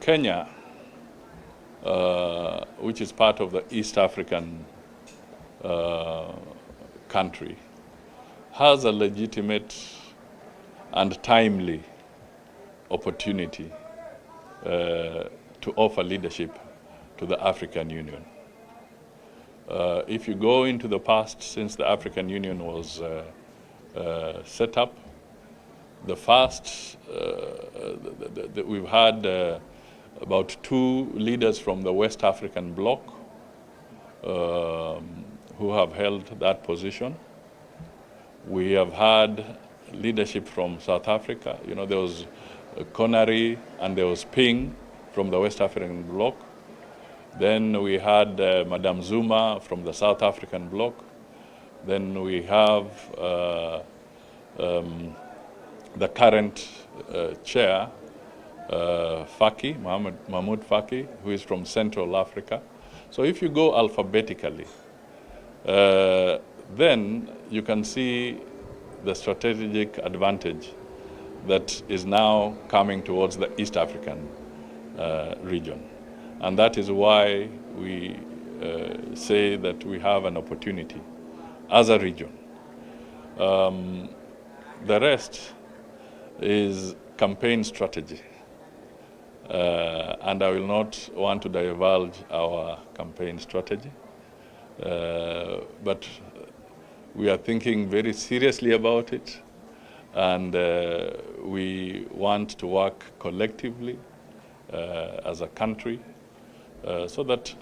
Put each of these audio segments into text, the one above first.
Kenya, which is part of the East African country, has a legitimate and timely opportunity to offer leadership to the African Union. If you go into the past, since the African Union was set up, the first, we've had about 2 leaders from the West African bloc who have held that position. We have had leadership from South Africa. You know, there was Connery and there was Ping from the West African bloc. Then we had Madame Zuma from the South African bloc. Then we have the current chair, Faki, Mahmoud Faki, who is from Central Africa. So if you go alphabetically, then you can see the strategic advantage that is now coming towards the East African region. And that is why we say that we have an opportunity as a region. The rest is campaign strategy. And I will not want to divulge our campaign strategy. But we are thinking very seriously about it. And we want to work collectively as a country so that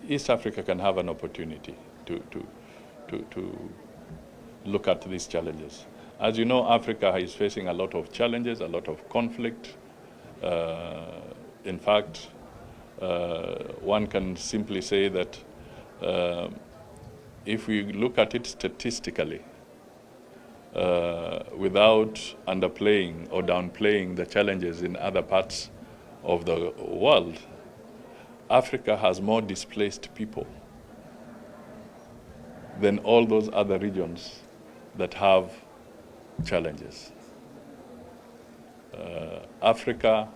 East Africa can have an opportunity to look at these challenges. As you know, Africa is facing a lot of challenges, a lot of conflict. In fact, one can simply say that if we look at it statistically, without underplaying or downplaying the challenges in other parts of the world, Africa has more displaced people than all those other regions that have challenges. Africa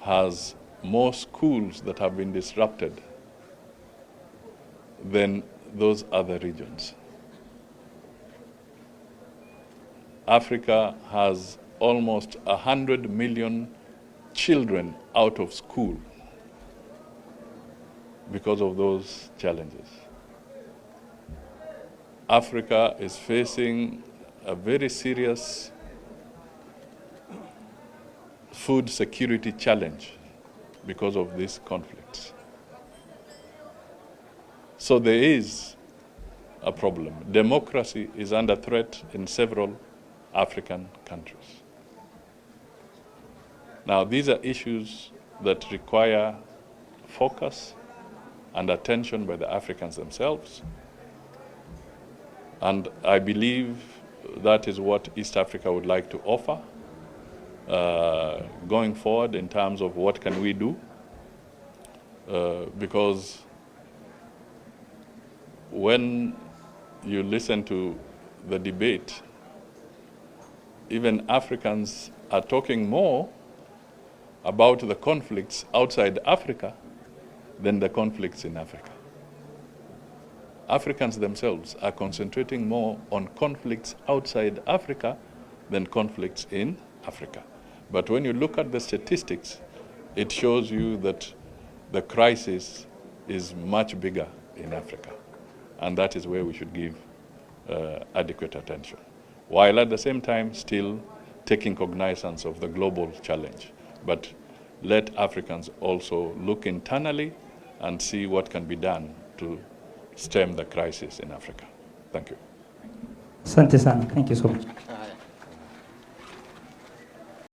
has more schools that have been disrupted than those other regions. Africa has almost 100 million children out of school because of those challenges. Africa is facing a very serious food security challenge because of these conflicts. So there is a problem. Democracy is under threat in several African countries. Now, these are issues that require focus and attention by the Africans themselves. And I believe that is what East Africa would like to offer going forward in terms of what can we do. Because when you listen to the debate, even Africans are talking more about the conflicts outside Africa than the conflicts in Africa. Africans themselves are concentrating more on conflicts outside Africa than conflicts in Africa. But when you look at the statistics, it shows you that the crisis is much bigger in Africa. And that is where we should give adequate attention, while at the same time still taking cognizance of the global challenge. But let Africans also look internally and see what can be done to stem the crisis in Africa. Thank you. Asante sana. Thank you so much.